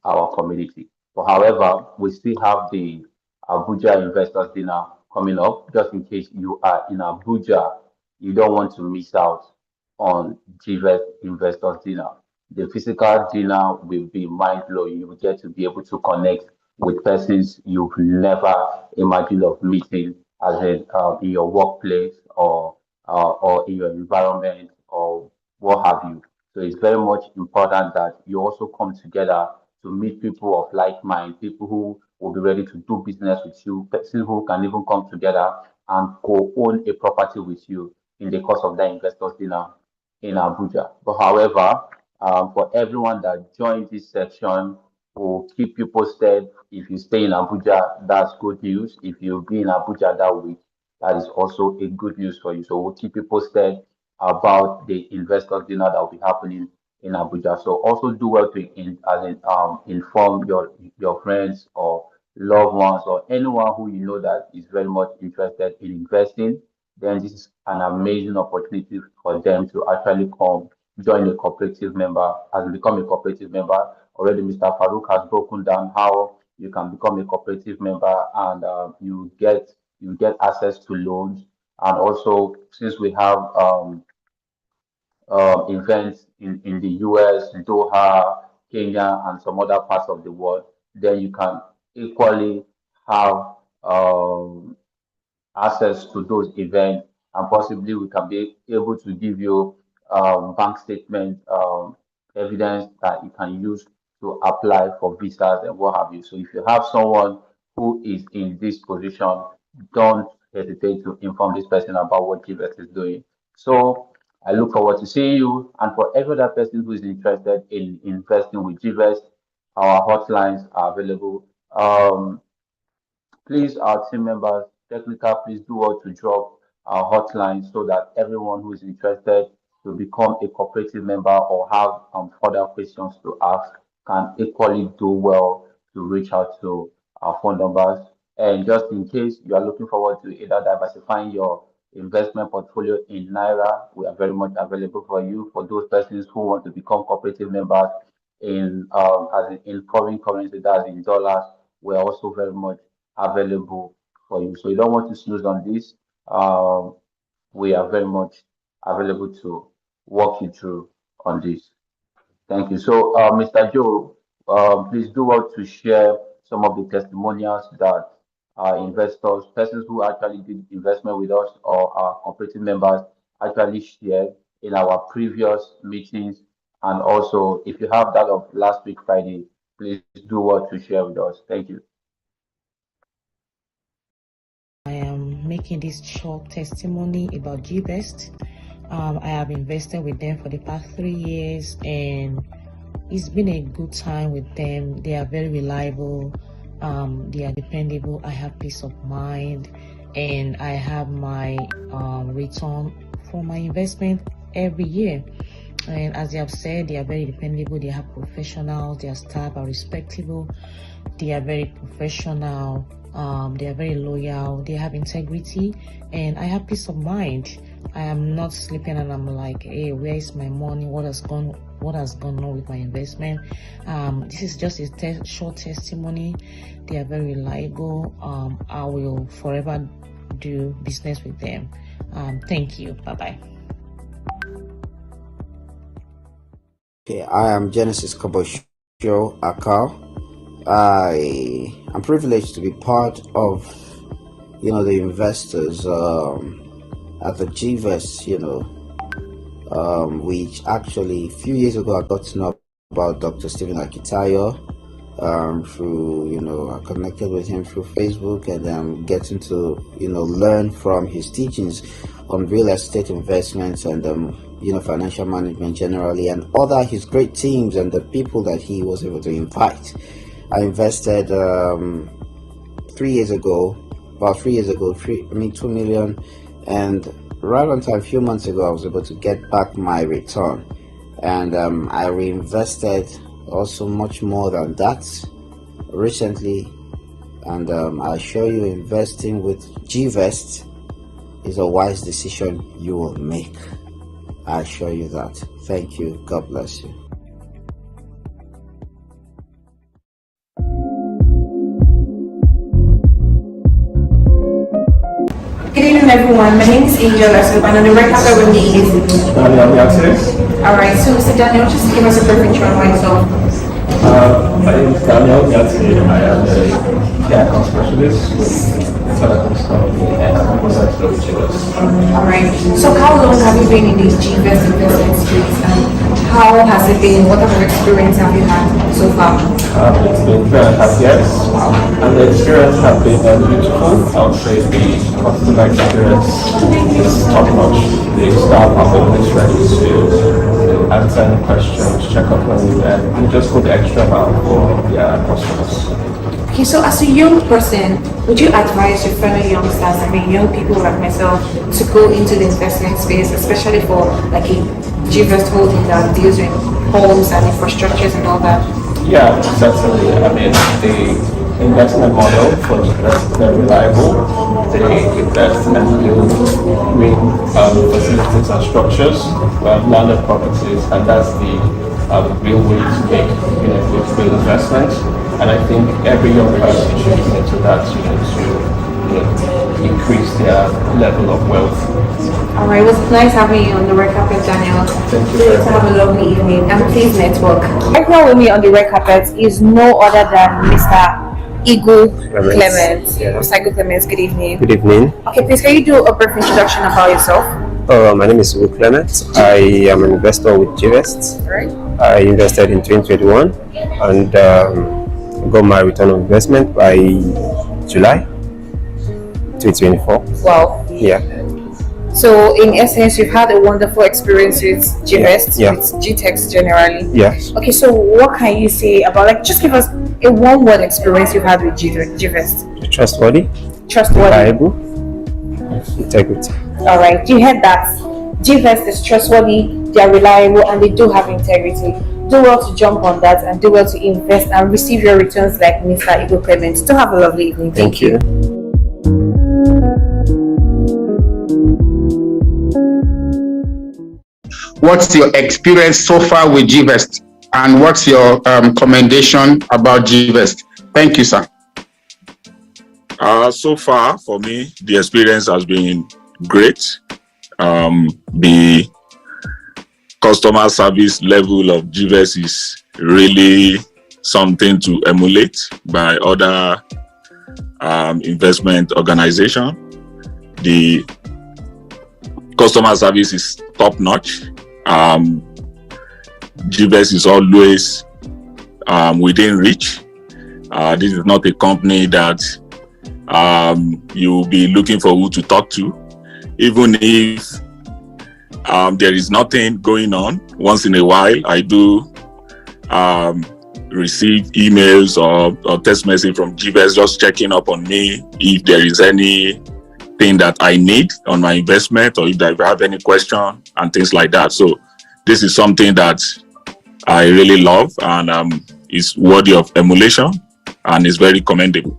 our community. But however, we still have the Abuja Investors Dinner coming up. Just in case you are in Abuja, you don't want to miss out on Gvest Investors Dinner. The physical dinner will be mind blowing. You will get to be able to connect with persons you've never imagined of meeting, as in your workplace or in your environment or what have you. So it's very much important that you also come together to meet people of like mind, people who will be ready to do business with you, persons who can even come together and co-own a property with you in the course of that investors dinner in Abuja. But however, for everyone that joins this section, we'll keep you posted. If you stay in Abuja, that's good news. If you'll be in Abuja that week, that is also a good news for you. So we'll keep you posted about the investors dinner that will be happening in Abuja. So also do well to inform your friends or loved ones or anyone who you know that is very much interested in investing. Then this is an amazing opportunity for them to actually come join a cooperative member, as become a cooperative member. Already, Mr. Farouk has broken down how you can become a cooperative member and you get access to loans. And also, since we have events in the US, Doha, Kenya, and some other parts of the world, then you can equally have access to those events, and possibly we can be able to give you bank statement evidence that you can use to apply for visas and what have you. So if you have someone who is in this position, don't hesitate to inform this person about what GVest is doing. So I look forward to seeing you. And for every other person who is interested in investing with GVest, our hotlines are available. Please, our team members, technical, please do well to drop our hotline so that everyone who is interested to become a cooperative member or have further questions to ask can equally do well to reach out to our phone numbers. And just in case you are looking forward to either diversifying your investment portfolio in Naira, we are very much available for you. For those persons who want to become cooperative members in foreign currency, that's in dollars, we are also very much available for you. So you don't want to snooze on this. We are very much available to walk you through on this. Thank you. So, Mr. Joe, please do well to share some of the testimonials that investors, persons who actually did investment with us or our cooperative members actually shared in our previous meetings. And also, if you have that of last week Friday, please do well to share with us. Thank you. I am making this short testimony about Gvest. I have invested with them for the past 3 years and it's been a good time with them. They are very reliable, they are dependable. I have peace of mind and I have my return for my investment every year. And as they have said, they are very dependable, they have professionals, their staff are respectable, they are very professional, they are very loyal, they have integrity, and I have peace of mind. I am not sleeping and I'm like, hey, where is my money? What has gone on with my investment? This is just a short testimony. They are very reliable. I will forever do business with them. Thank you. Bye-bye. Okay, I am Genesis Kobosho Akao. I am privileged to be part of, the investors at the Gvest, which actually a few years ago I got to know about Dr. Stephen Akitayo through, I connected with him through Facebook, and I'm getting to, learn from his teachings on real estate investments and financial management generally, and other his great teams and the people that he was able to invite. I invested 3 years ago, 2 million, and right on time, a few months ago, I was able to get back my return, and I reinvested also much more than that recently, and I assure you, investing with Gvest is a wise decision you will make. I assure you that. Thank you. God bless you. Good evening, everyone. My name is Angel Esop, and on the record with me is Daniel. Alright, so Mr. Daniel, just give us a brief intro on yourself. My name is Daniel Yatsi. I am a key account specialist with Telecom company and I'm a researcher with Gvest. Alright, so how long have you been in this Gvest investment space, and how has it been? What type of experience have you had so far? It's been 3.5 years, and the experience has been beautiful. I would say the customer experience is top notch. The staff are always ready to answer any questions, check up on you, and we just put the extra mile for their customers. Okay, so as a young person, would you advise your fellow youngsters, young people like myself, to go into the investment space, especially for like a Gvest holding that deals with homes and infrastructures and all that? Yeah, certainly. The investment model for Gvest is very reliable. They invest and build green facilities and structures, landed properties, and that's the real way to make real investment. And I think every young person should get into that, to increase their level of wealth. All right, it was nice having you on the red carpet, Daniel. Thank you. Please have a lovely evening, and please network. Right now with me on the red carpet is no other than Mr. Igu Clements. Yeah. Mr. Igu Clements, good evening. Good evening. Okay, please can you do a brief introduction about yourself? My name is Gvest Clement. I am an investor with Gvest. Right. I invested in 2021 and got my return on investment by July 2024. Wow. Yeah. So in essence, you've had a wonderful experience with Gvest, Yeah. with GTEX generally. Yes. Okay, so what can you say about, just give us a one-word experience you've had with Gvest? Trustworthy. Trustworthy. Reliable. Integrity. All right, you heard that. Gvest is trustworthy, they are reliable, and they do have integrity. Do well to jump on that and do well to invest and receive your returns like Mr. Igu Clement. Do have a lovely evening. Thank you. What's your experience so far with Gvest, and what's your commendation about Gvest? Thank you, sir. So far, for me, the experience has been great. The customer service level of Gvest is really something to emulate by other investment organizations. The customer service is top notch. Gvest is always within reach. This is not a company that you'll be looking for who to talk to. Even if there is nothing going on, once in a while I do receive emails or text message from Gvest just checking up on me if there is anything that I need on my investment or if I have any question and things like that. So this is something that I really love, and is worthy of emulation, and is very commendable.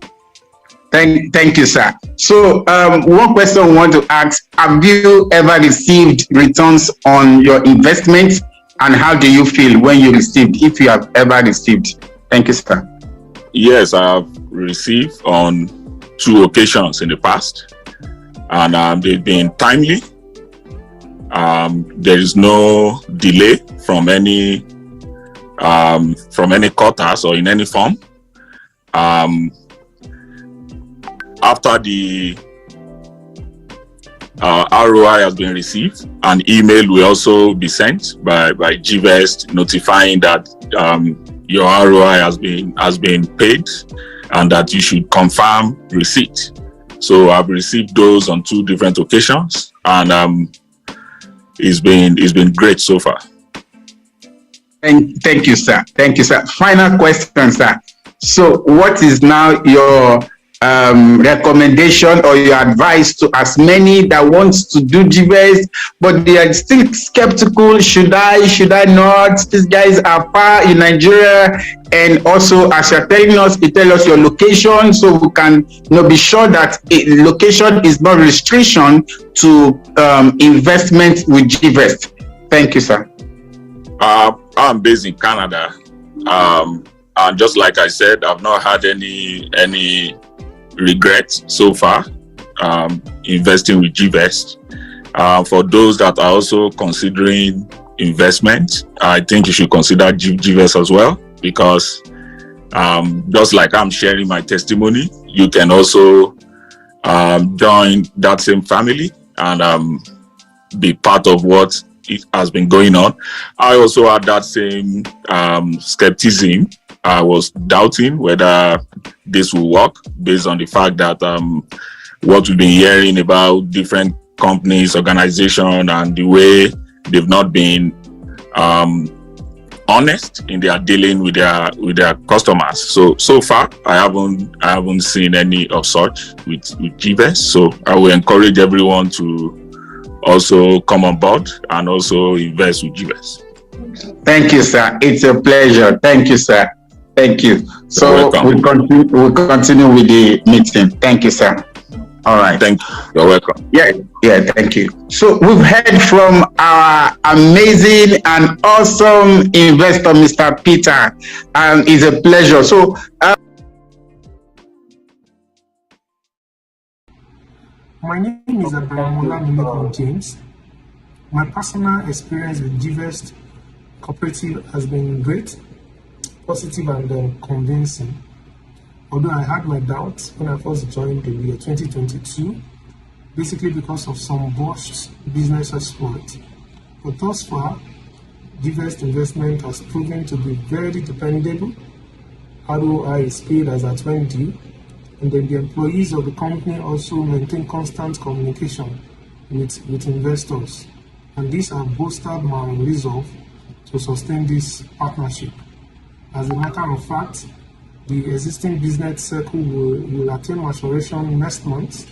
Thank you, sir. So, one question I want to ask: have you ever received returns on your investments, and how do you feel when you received, if you have ever received? Thank you, sir. Yes, I have received on 2 occasions in the past, and they've been timely. There is no delay from any quarters or in any form. After the ROI has been received, an email will also be sent by Gvest notifying that your ROI has been paid and that you should confirm receipt. So I've received those on 2 different occasions, and it's been great so far. Thank you, sir. Thank you, sir. Final question, sir. So, what is now your recommendation or your advice to as many that wants to do Gvest, but they are still skeptical? Should I not? These guys are far in Nigeria, and also as you're telling us, you tell us your location, so we can be sure that location is not restriction to investment with Gvest. Thank you, sir. I'm based in Canada, and just like I said, I've not had any regrets so far investing with Gvest. For those that are also considering investment, I think you should consider Gvest as well, because just like I'm sharing my testimony, you can also join that same family and be part of what it has been going on. I also had that same skepticism. I was doubting whether this will work based on the fact that what we've been hearing about different companies, organizations, and the way they've not been honest in their dealing with their customers. So far, I haven't seen any of such with Gvest. So I will encourage everyone to also come on board and also invest with Gvest. Thank you, sir. It's a pleasure. Thank you, sir. Thank you. So we'll continue with the meeting. Thank you, sir. All right. Thank you. You're welcome. Yeah, thank you. So we've heard from our amazing and awesome investor, Mr. Peter, and it's a pleasure. So my name is Abramola James. My personal experience with Gvest Cooperative has been great, positive, and convincing. Although I had my doubts when I first joined the year 2022, basically because of some botched business exploit. But thus far, Gvest investment has proven to be very dependable. ROI is paid as at when due, and then the employees of the company also maintain constant communication with investors. And these have bolstered my resolve to sustain this partnership. As a matter of fact, the existing business circle will attain maturation next month,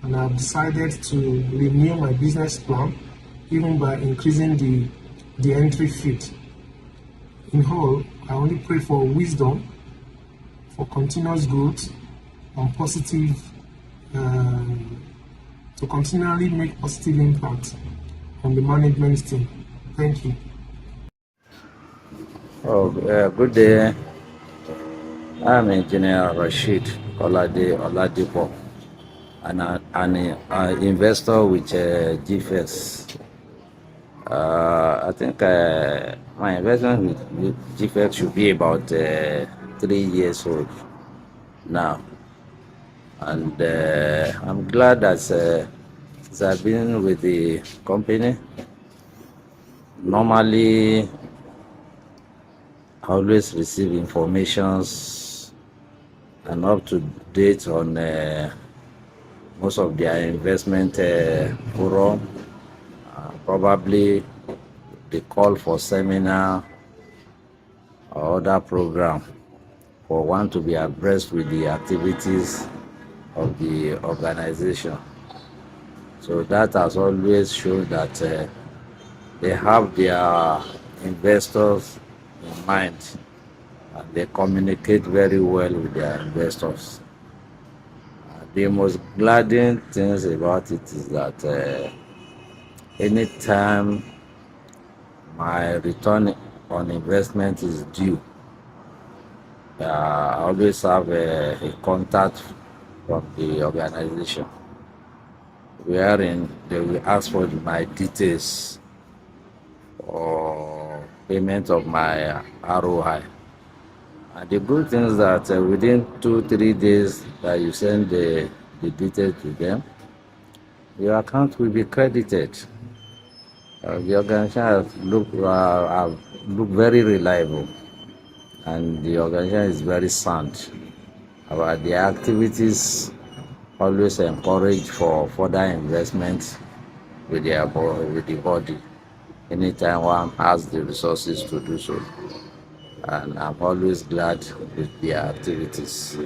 and I've decided to renew my business plan, even by increasing the entry fee. In all, I only pray for wisdom, for continuous growth, and positive, to continually make positive impact on the management team. Thank you. Good day. I'm Engineer Rashid Oladipo, and an investor with Gvest. I think my investment with Gvest should be about 3 years old now, and I'm glad that I've been with the company. Normally, I always receive informations and up to date on most of their investment forum. Probably they call for seminar or other program for one to be abreast with the activities of the organization. So that has always shown that they have their investors in mind and they communicate very well with their investors. The most gladdening things about it is that anytime my return on investment is due, I always have a contact from the organization wherein they will ask for my details or payment of my ROI. And the good thing is that within 2-3 days that you send the details to them, your account will be credited. The organization have look very reliable, and the organization is very sound. About the activities, always encourage for further investment with with the body. Anytime one has the resources to do so, and I'm always glad with their activities.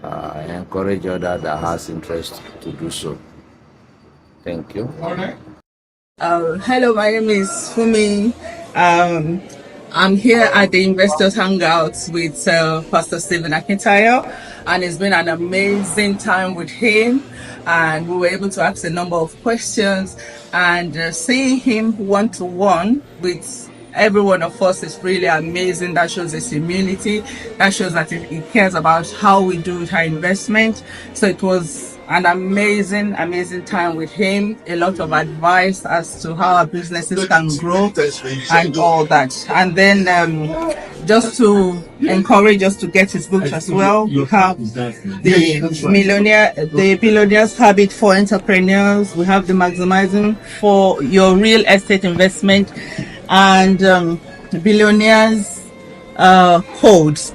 I encourage others that has interest to do so. Thank you. Hello, my name is Fumi. Um, I'm here at the Investors Hangouts with Pastor Stephen Akintayo, and it's been an amazing time with him. And we were able to ask a number of questions, and seeing him one to one with every one of us is really amazing. That shows his humility. That shows that he cares about how we do with our investment. So it was an amazing time with him. A lot of advice as to how our businesses can grow and all that. And then just to encourage us to get his books as well, we have the Billionaire's Habit for Entrepreneurs. We have the Maximizing for Your Real Estate Investment, and Billionaires Codes.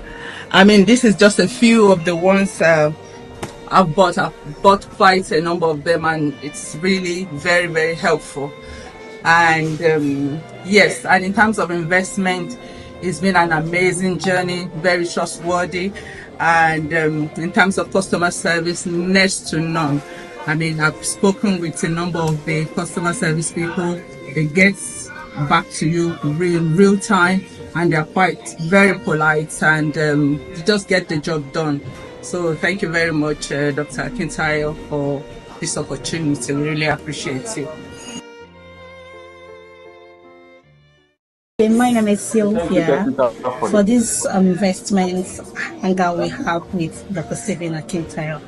I mean, this is just a few of the ones I've bought quite a number of them, and it's really very helpful. And yes, and in terms of investment, it's been an amazing journey, very trustworthy, and in terms of customer service, next to none. I mean, I've spoken with a number of the customer service people. They get back to you real time, and they're quite very polite, and you just get the job done. So thank you very much, Dr. Akintayo, for this opportunity. We really appreciate it. My name is Sylvia. For this investment hangout we have with Dr. Stephen Akintayo,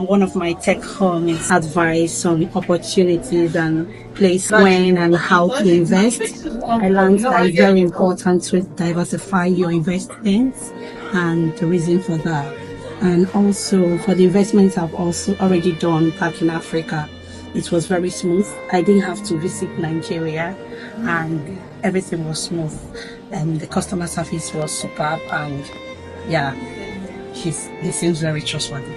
one of my take home is advice on opportunities and place when and how to invest. I learned that it's very important to diversify your investments and the reason for that. And also for the investments I've also already done back in Africa, it was very smooth. I didn't have to visit Nigeria, and everything was smooth. And the customer service was superb, and yeah, he seems very trustworthy.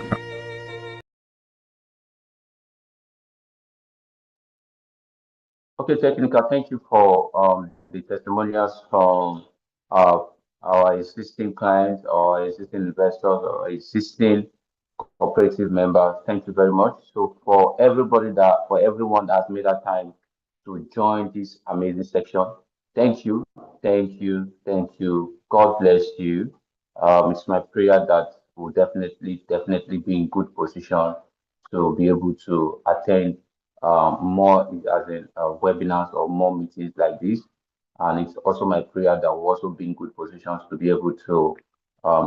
Okay, Technical, thank you for the testimonials from uh, our existing clients or existing investors or existing cooperative members. Thank you very much. So for everyone that has made that time to join this amazing section, thank you, thank you, thank you. God bless you. It's my prayer that we'll definitely be in good position to be able to attend more as in webinars or more meetings like this. And it's also my prayer that we'll also be in good positions to be able to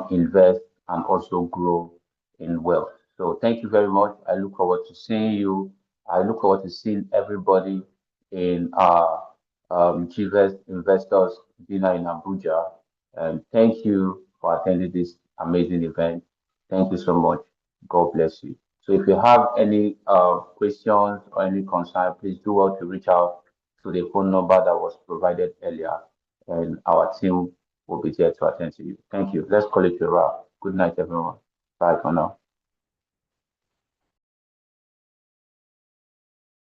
invest and also grow in wealth. So thank you very much. I look forward to seeing you. I look forward to seeing everybody in our Gvest Investors Dinner in Abuja. And thank you for attending this amazing event. Thank you so much. God bless you. So if you have any questions or any concern, please do well to reach out to the phone number that was provided earlier, and our team will be there to attend to you. Thank you. Let's call it a wrap. Good night, everyone. Bye for now.